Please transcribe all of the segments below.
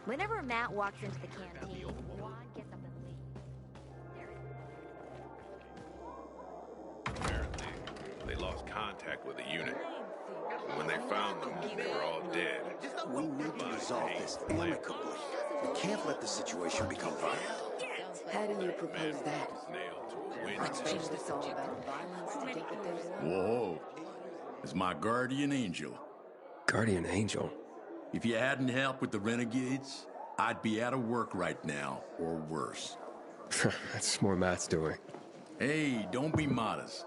Whenever Matt walks into the canteen, Juan gets up and leaves. Apparently, they lost contact with the unit. When they found them, they were all dead. We need to resolve this amicably. We can't let the situation become violent. How do you propose that? Nailed to a winch. Like change this all about violence to get what there's... Whoa. It's my guardian angel. Guardian angel? If you hadn't helped with the renegades, I'd be out of work right now, or worse. That's more Matt's doing. Hey, don't be modest.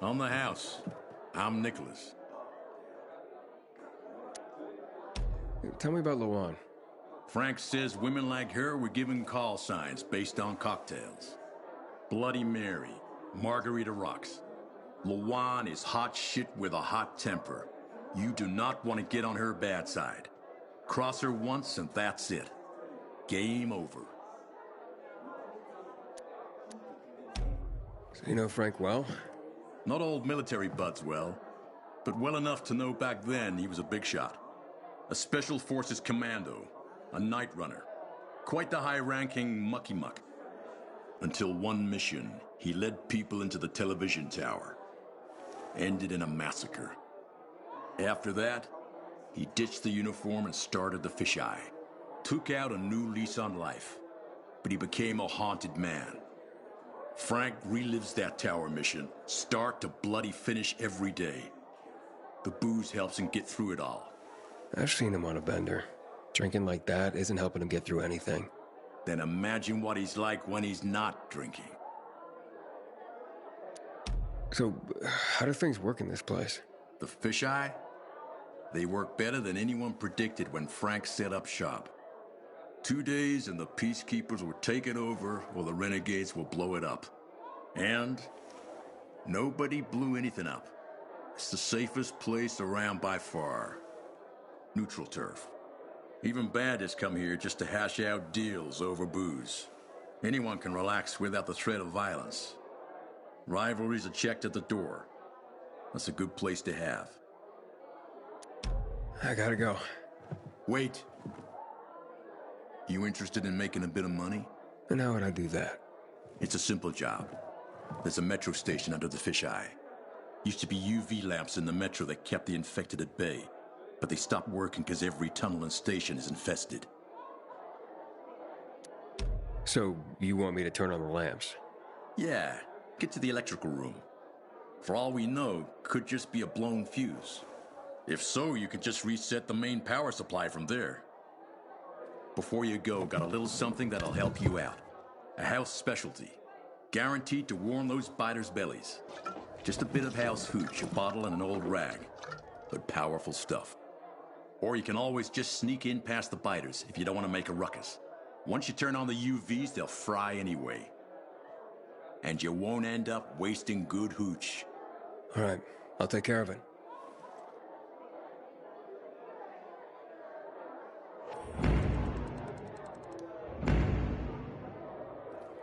On the house, I'm Nicholas. Tell me about Luan. Frank says women like her were given call signs based on cocktails. Bloody Mary, Margarita Rocks. Luan is hot shit with a hot temper. You do not want to get on her bad side. Cross her once and that's it. Game over. So you know Frank well? Not old military buds well, but well enough to know back then he was a big shot. A Special Forces commando, a night runner. Quite the high-ranking mucky-muck. Until one mission, he led people into the television tower. Ended in a massacre. After that, he ditched the uniform and started the fisheye. Took out a new lease on life. But he became a haunted man. Frank relives that tower mission, start to bloody finish every day. The booze helps him get through it all. I've seen him on a bender. Drinking like that isn't helping him get through anything. Then imagine what he's like when he's not drinking. So, how do things work in this place? The fisheye? They work better than anyone predicted when Frank set up shop. 2 days and the peacekeepers will take it over or the renegades will blow it up. And nobody blew anything up. It's the safest place around by far. Neutral turf. Even bandits come here just to hash out deals over booze. Anyone can relax without the threat of violence. Rivalries are checked at the door. That's a good place to have. I gotta go. Wait. You interested in making a bit of money? And how would I do that? It's a simple job. There's a metro station under the fisheye. Used to be UV lamps in the metro that kept the infected at bay. But they stopped working because every tunnel and station is infested. So, you want me to turn on the lamps? Yeah, get to the electrical room. For all we know, could just be a blown fuse. If so, you could just reset the main power supply from there. Before you go, got a little something that'll help you out. A house specialty. Guaranteed to warm those biters' bellies. Just a bit of house hooch, a bottle and an old rag. But powerful stuff. Or you can always just sneak in past the biters if you don't want to make a ruckus. Once you turn on the UVs, they'll fry anyway. And you won't end up wasting good hooch. All right, I'll take care of it.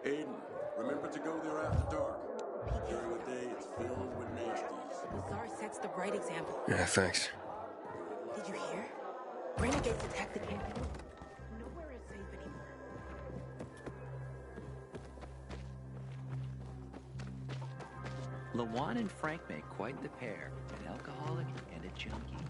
Aiden, remember to go there after dark. During the day, it's filled with nasties. Lazar sets the right example. Yeah, thanks. Did you hear? Renegades attacked the campus. Nowhere is safe anymore. Luan and Frank make quite the pair, an alcoholic and a junkie.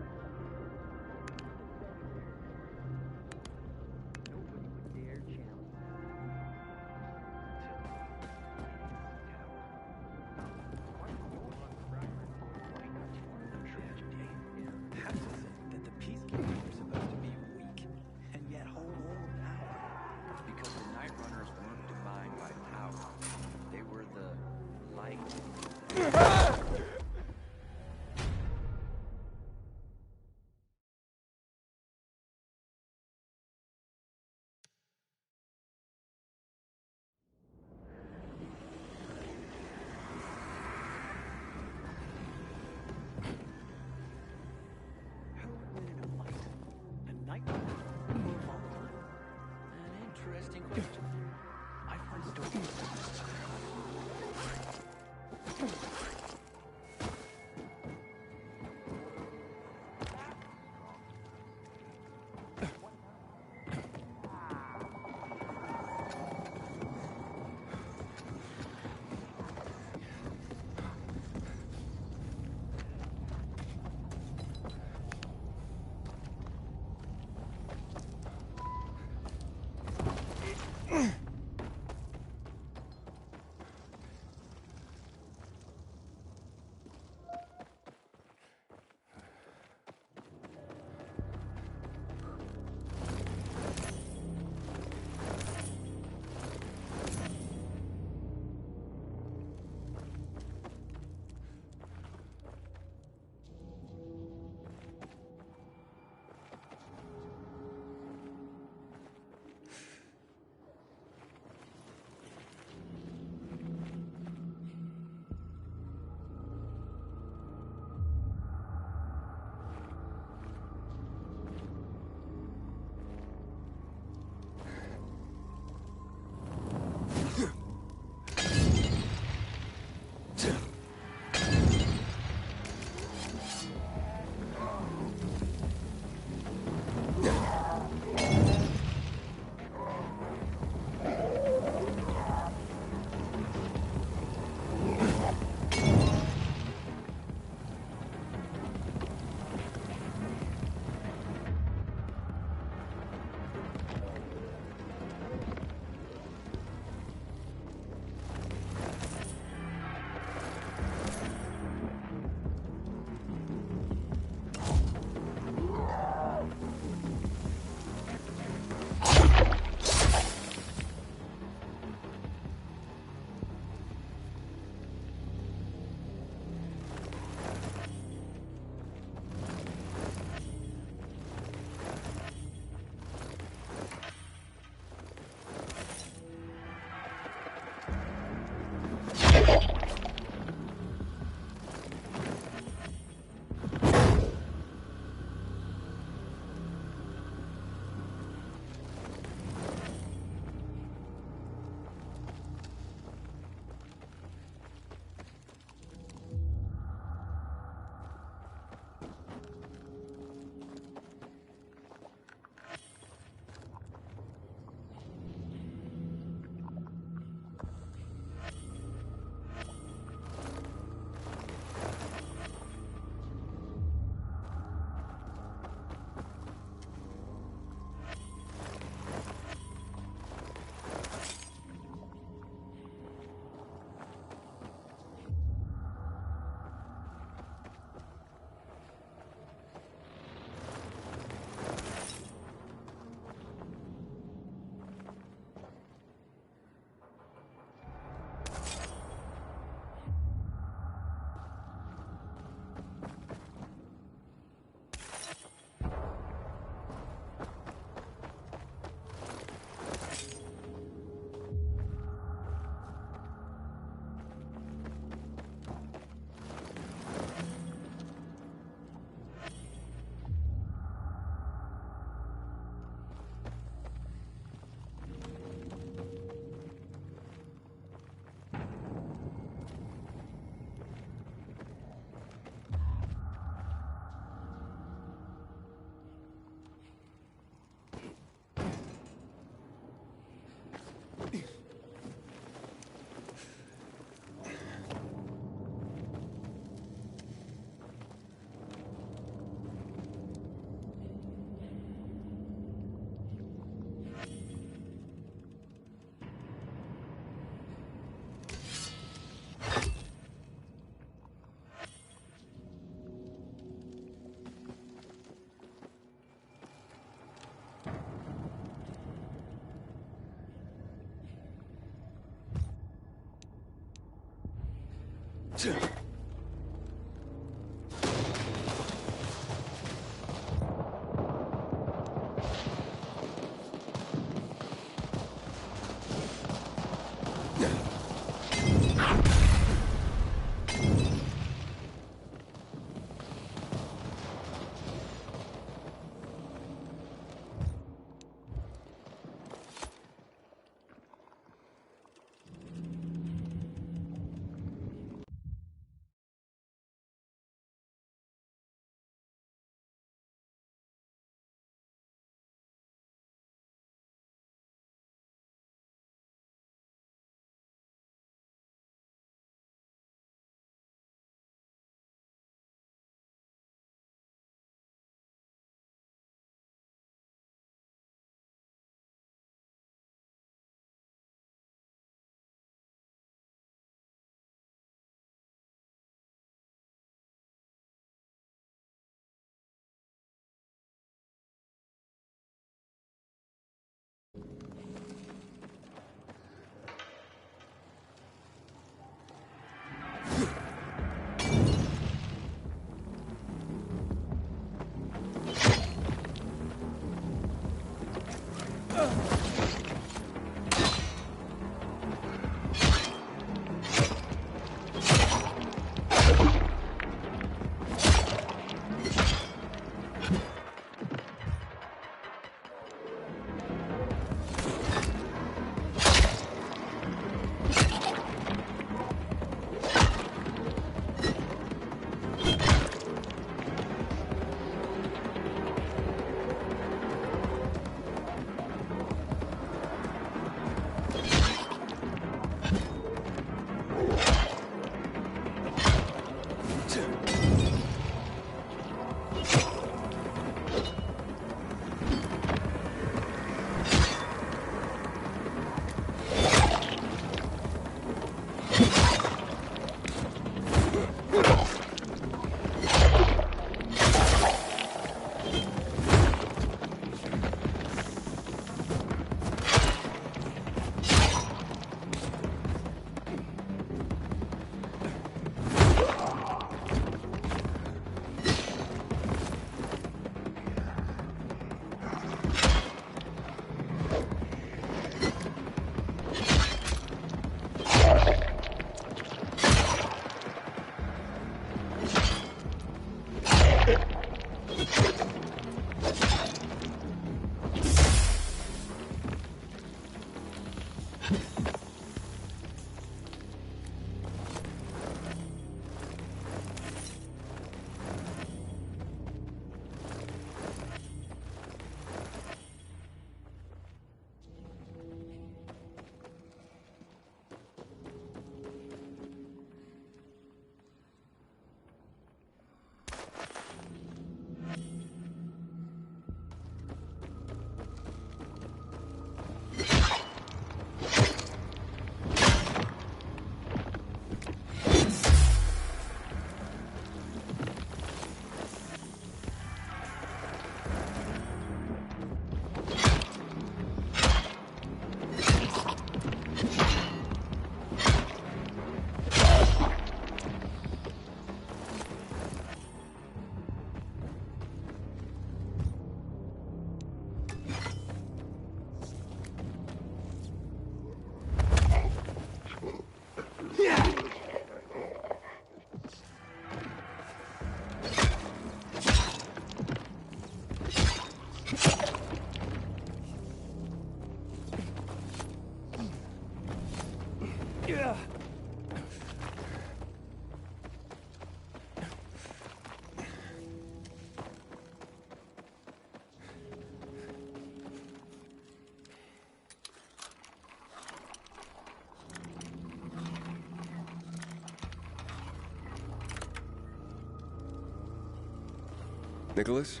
Nicholas?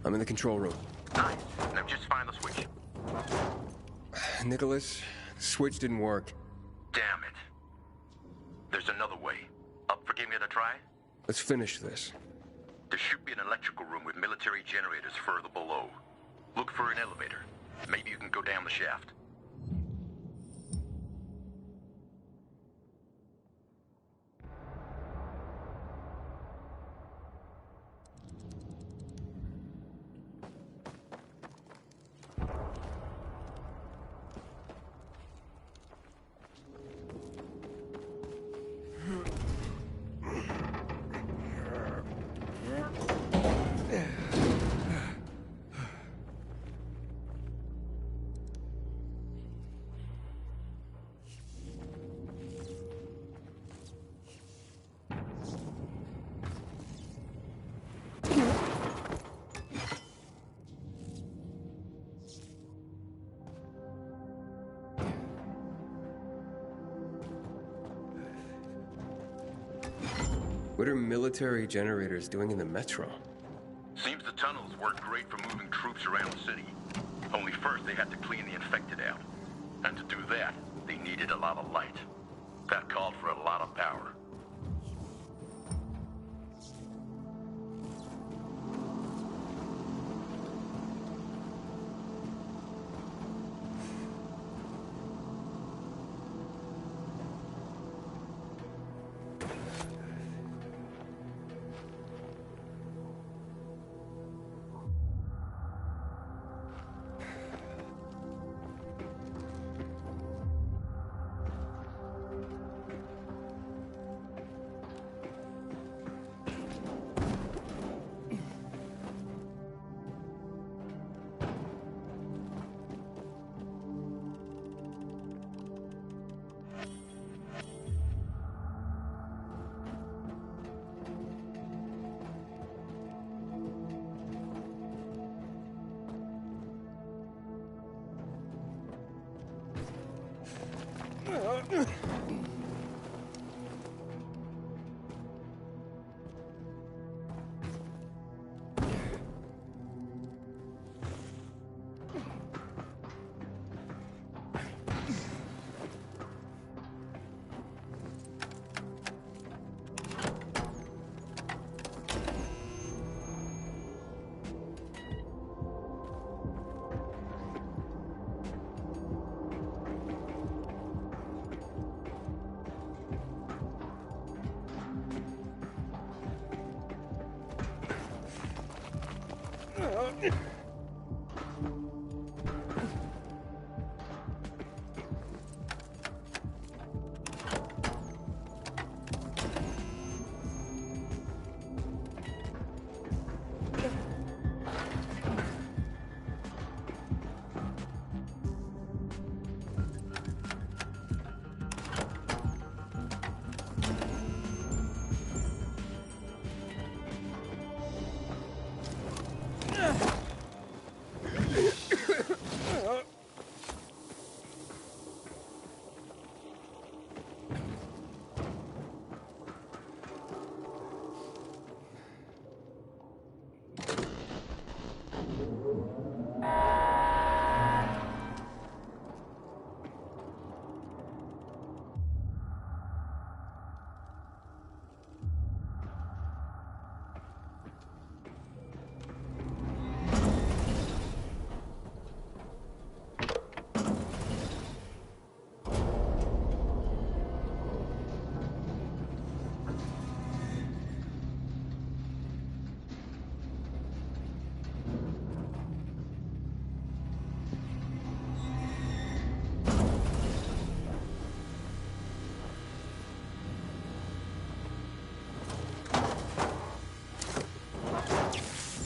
I'm in the control room. Nice. Now just find the switch. Nicholas, the switch didn't work. Damn it. There's another way. Up for giving it a try? Let's finish this. There should be an electrical room with military generators further below. Look for an elevator. Maybe you can go down the shaft. What are military generators doing in the metro? Seems the tunnels work great for moving troops around the city. Only first they had to clean the infected out. And to do that, they needed a lot of light. That called for a lot of power.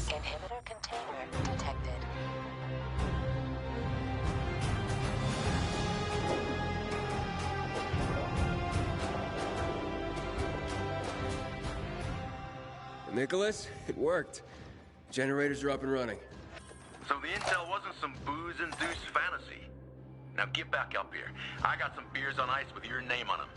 Inhibitor container detected. Nicholas, it worked. Generators are up and running. So the intel wasn't some booze-induced fantasy. Now get back up here. I got some beers on ice with your name on them.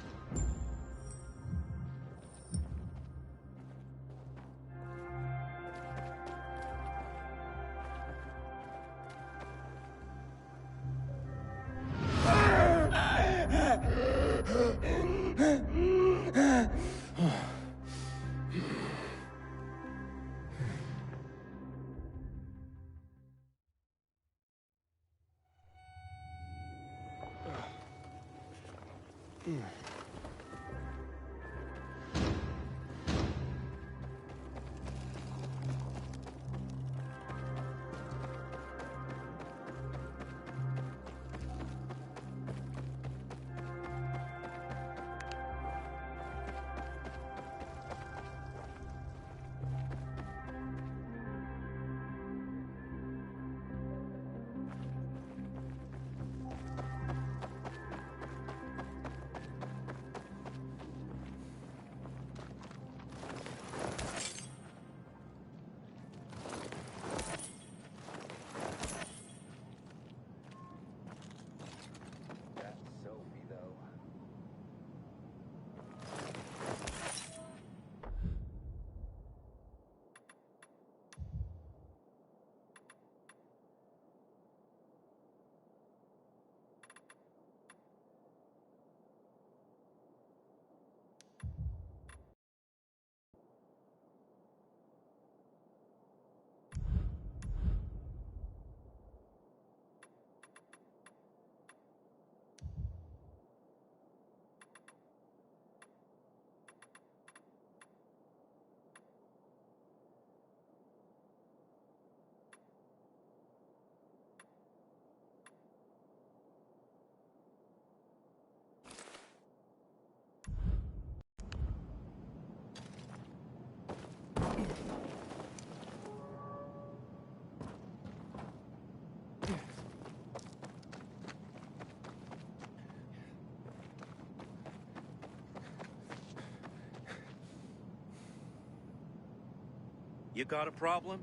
You got a problem?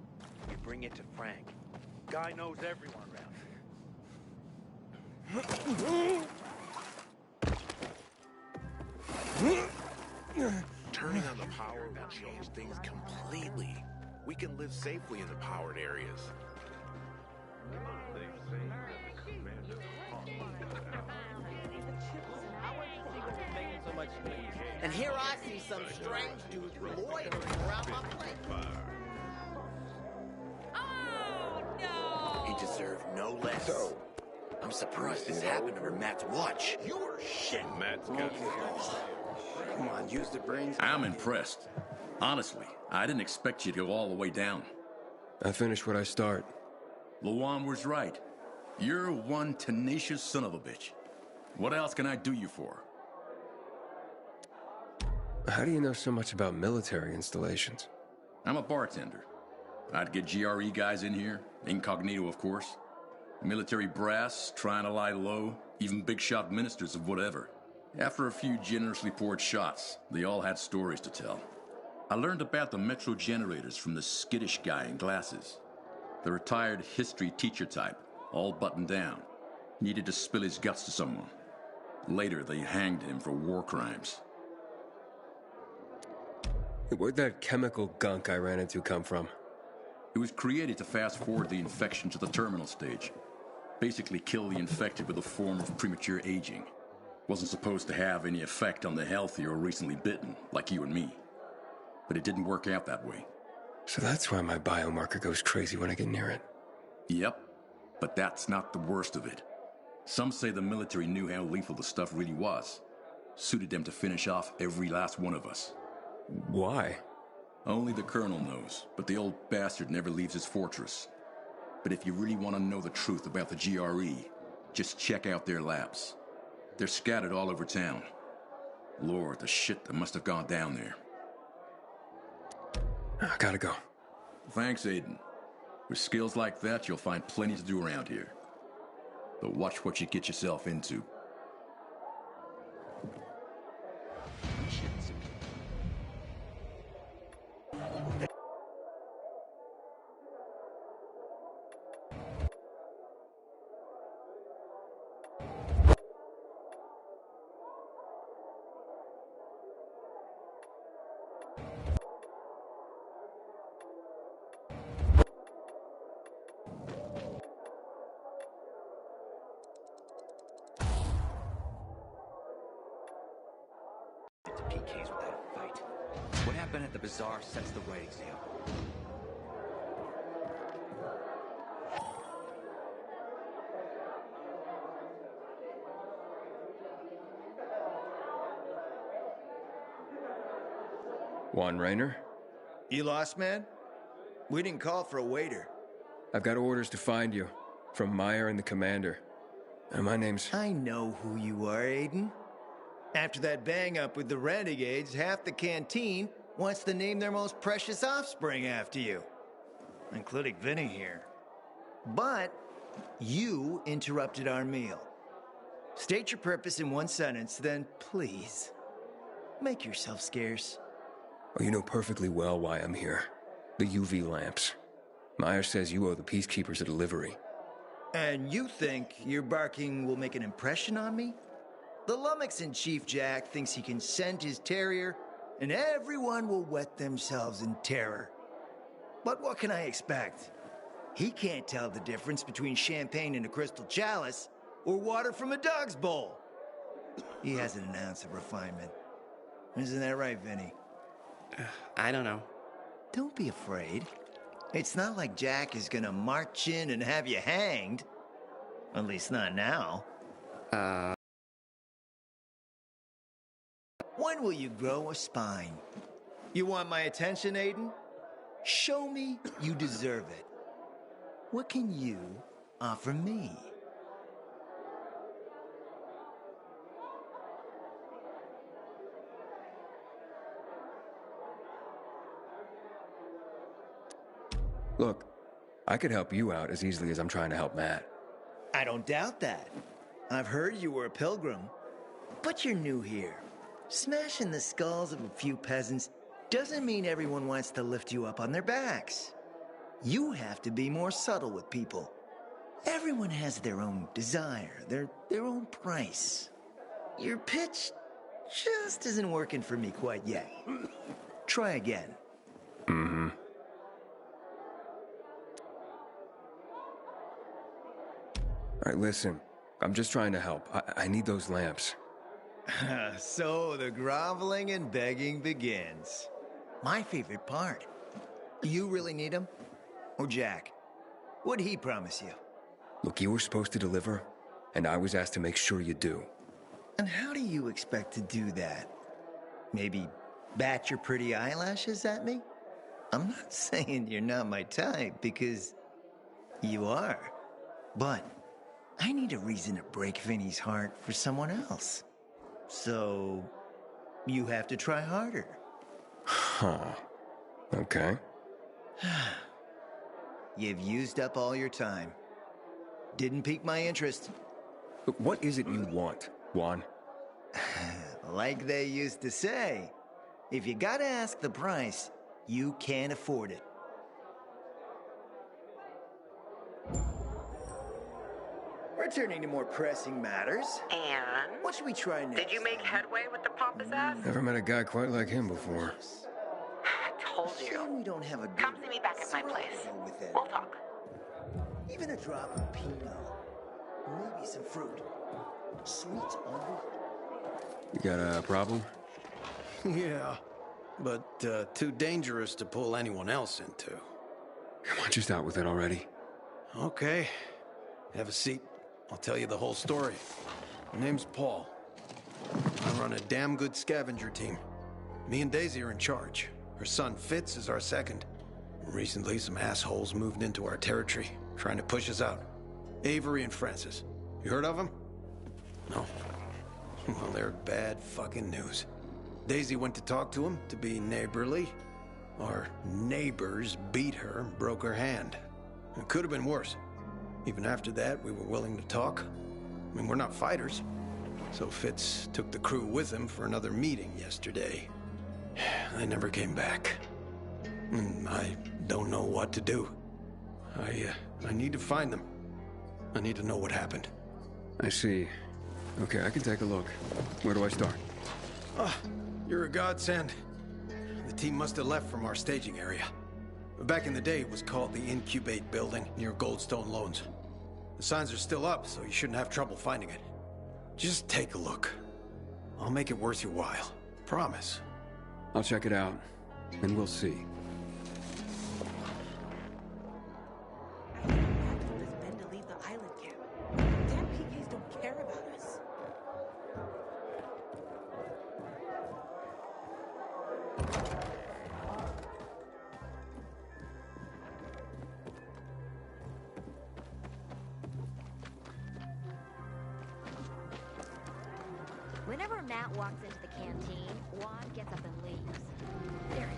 You bring it to Frank. Guy knows everyone around. Turning on the power will change things completely. We can live safely in the powered areas. And here I see some strange dude loitering around my place. Oh, no! He deserved no less. So, I'm surprised this happened under Matt's watch. You're shit. Matt's got Come on, use the brains. I'm impressed. Honestly, I didn't expect you to go all the way down. I finish what I start. Luan was right. You're one tenacious son of a bitch. What else can I do you for? How do you know so much about military installations? I'm a bartender. I'd get GRE guys in here, incognito of course. Military brass, trying to lie low, even big shot ministers of whatever. After a few generously poured shots, they all had stories to tell. I learned about the Metro generators from the skittish guy in glasses. The retired history teacher type, all buttoned down. Needed to spill his guts to someone. Later, they hanged him for war crimes. Where'd that chemical gunk I ran into come from? It was created to fast forward the infection to the terminal stage. Basically kill the infected with a form of premature aging. Wasn't supposed to have any effect on the healthy or recently bitten, like you and me. But it didn't work out that way. So that's why my biomarker goes crazy when I get near it. Yep, but that's not the worst of it. Some say the military knew how lethal the stuff really was. Suited them to finish off every last one of us. Why? Only the colonel knows, but the old bastard never leaves his fortress. But if you really want to know the truth about the GRE, just check out their labs. They're scattered all over town. Lord, the shit that must have gone down there. I gotta go. Thanks, Aiden. With skills like that, you'll find plenty to do around here. But watch what you get yourself into. PKs without a fight. What happened at the bazaar sets the right example. Juan Raynor? You lost, man? We didn't call for a waiter. I've got orders to find you. From Meyer and the commander. And my name's... I know who you are, Aiden. After that bang-up with the Renegades, half the canteen wants to name their most precious offspring after you. Including Vinny here. But you interrupted our meal. State your purpose in one sentence, then please, make yourself scarce. Oh, you know perfectly well why I'm here. The UV lamps. Meyer says you owe the Peacekeepers a delivery. And you think your barking will make an impression on me? The lummox in Chief Jack thinks he can scent his terrier, and everyone will wet themselves in terror. But what can I expect? He can't tell the difference between champagne in a crystal chalice or water from a dog's bowl. He hasn't an ounce of refinement. Isn't that right, Vinny? I don't know. Don't be afraid. It's not like Jack is gonna march in and have you hanged. At least not now. When will you grow a spine? You want my attention, Aiden? Show me you deserve it. What can you offer me? Look, I could help you out as easily as I'm trying to help Matt. I don't doubt that. I've heard you were a pilgrim. But you're new here. Smashing the skulls of a few peasants doesn't mean everyone wants to lift you up on their backs. You have to be more subtle with people. Everyone has their own desire, their own price. Your pitch just isn't working for me quite yet. Try again. Mm-hmm. All right, listen. I'm just trying to help. I need those lamps. So the groveling and begging begins. My favorite part. You really need him? Or Jack? What'd he promise you? Look, you were supposed to deliver, and I was asked to make sure you do. And how do you expect to do that? Maybe bat your pretty eyelashes at me? I'm not saying you're not my type, because you are. But I need a reason to break Vinny's heart for someone else. So you have to try harder. Huh. Okay. You've used up all your time. Didn't pique my interest. But what is it you want, Juan? Like they used to say, if you gotta ask the price, you can't afford it. Returning to more pressing matters. And? What should we try next? Did you make headway with the pompous ass? Never met a guy quite like him before. I told you. We don't have a good Come see me back at my place. We'll talk. Even a drop of Pinot. Maybe some fruit. Sweets only. You got a problem? Yeah, but too dangerous to pull anyone else into. Come on, just out with it already. Okay. Have a seat. I'll tell you the whole story. My name's Paul. I run a damn good scavenger team. Me and Daisy are in charge. Her son Fitz is our second. Recently, some assholes moved into our territory, trying to push us out. Avery and Francis. You heard of them? No. Well, they're bad fucking news. Daisy went to talk to him to be neighborly. Our neighbors beat her and broke her hand. It could have been worse. Even after that, we were willing to talk. I mean, we're not fighters. So Fitz took the crew with him for another meeting yesterday. They never came back. And I don't know what to do. I need to find them. I need to know what happened. I see. Okay, I can take a look. Where do I start? You're a godsend. The team must have left from our staging area. Back in the day, it was called the Incubate Building near Goldstone Loans. The signs are still up, so you shouldn't have trouble finding it. Just take a look. I'll make it worth your while. Promise. I'll check it out, and we'll see. I told us Ben to leave the island camp. Damn PKs don't care about us. Whenever Matt walks into the canteen, Juan gets up and leaves. There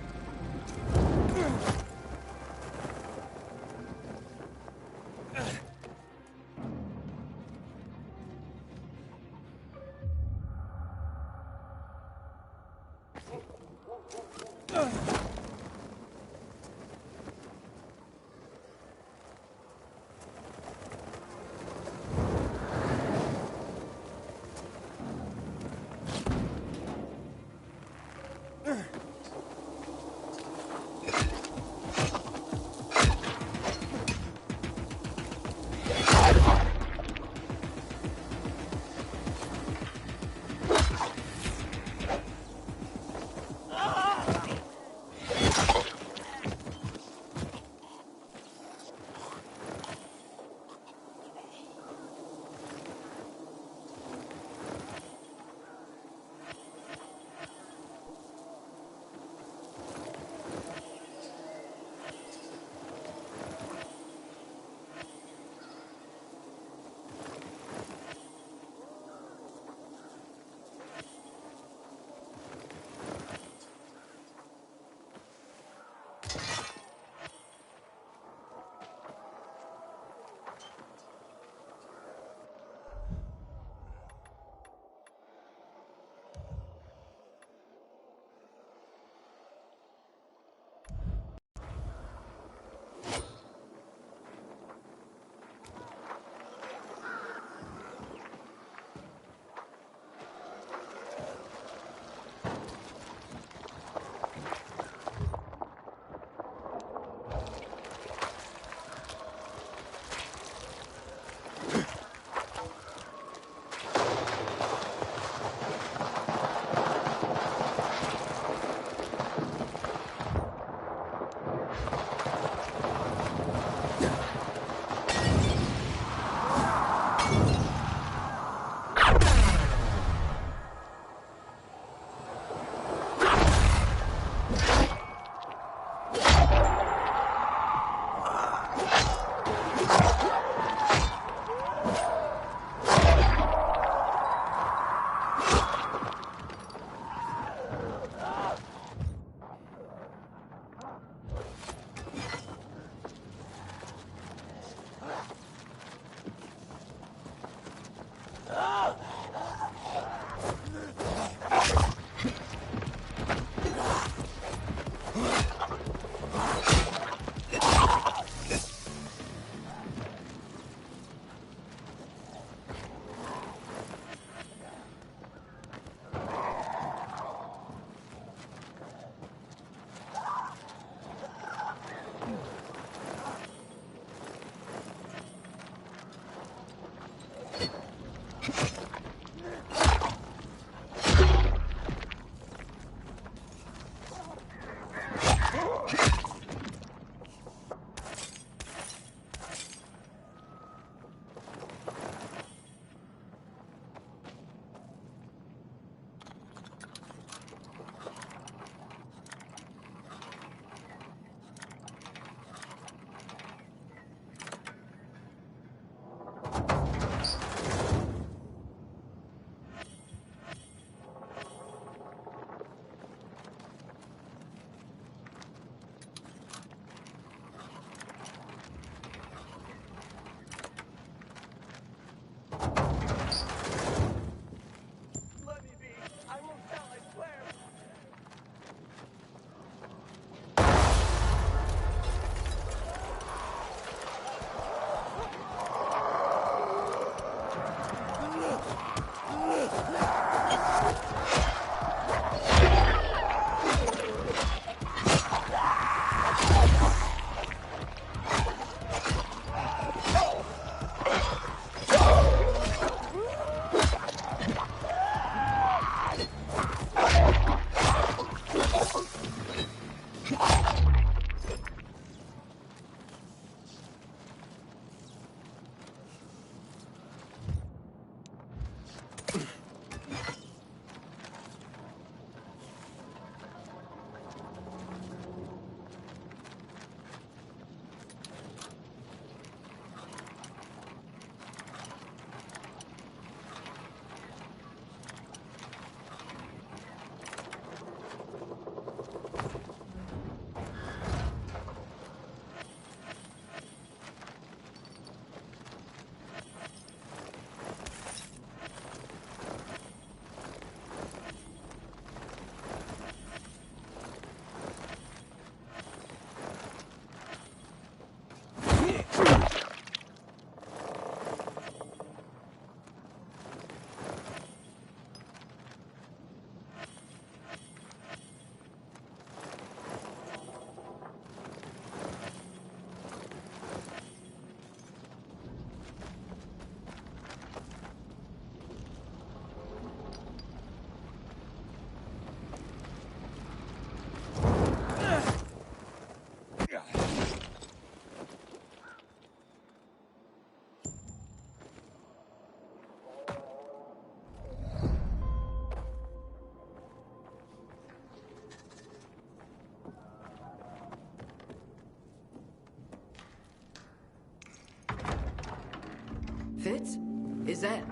Is that...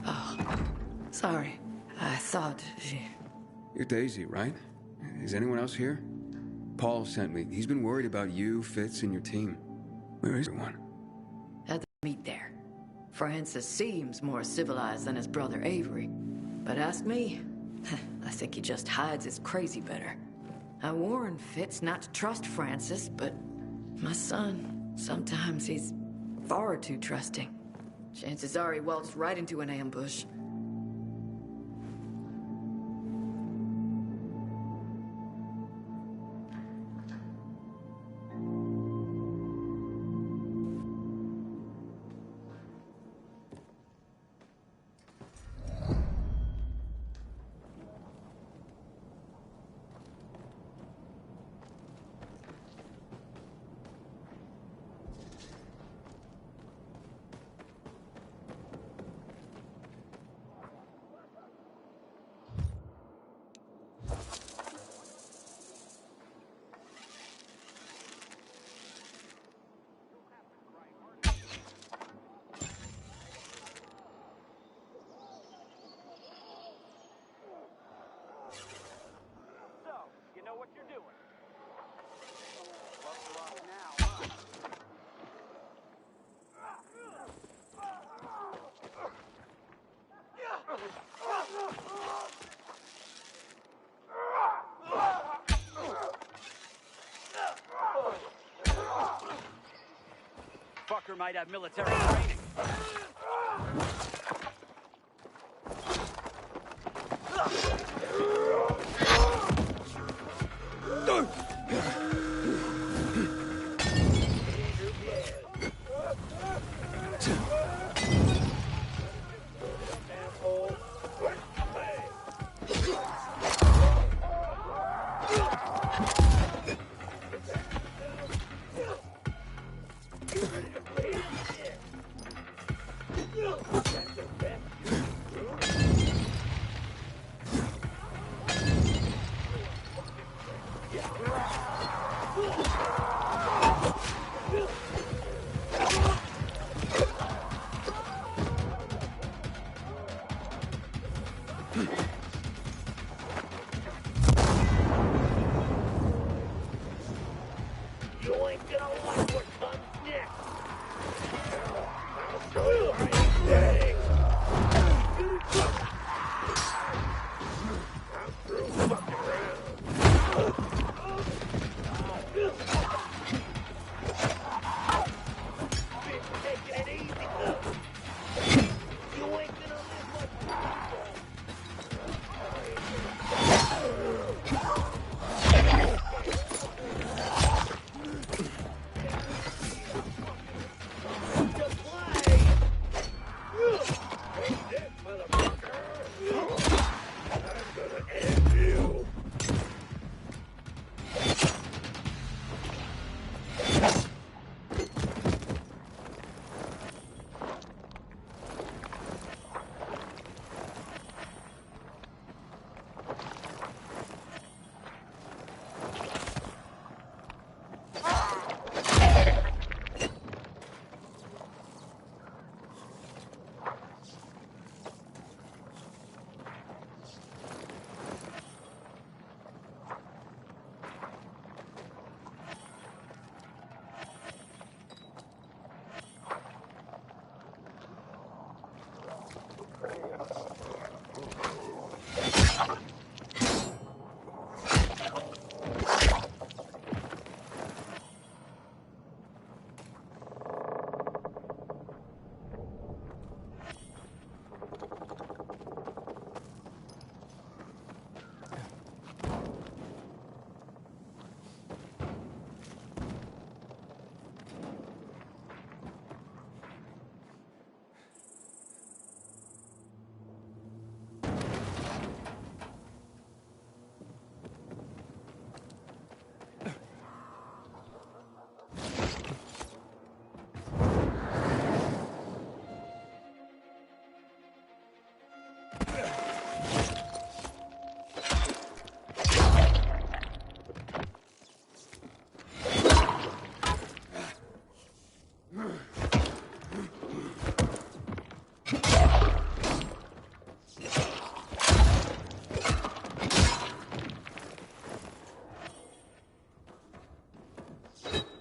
Oh, sorry. I thought she... You're Daisy, right? Is anyone else here? Paul sent me. He's been worried about you, Fitz, and your team. Where is everyone? At the meet there. Francis seems more civilized than his brother Avery. But ask me, I think he just hides his crazy better. I warned Fitz not to trust Francis, but my son, sometimes he's far too trusting. Chances are he waltzed right into an ambush. Fucker might have military training. Bye.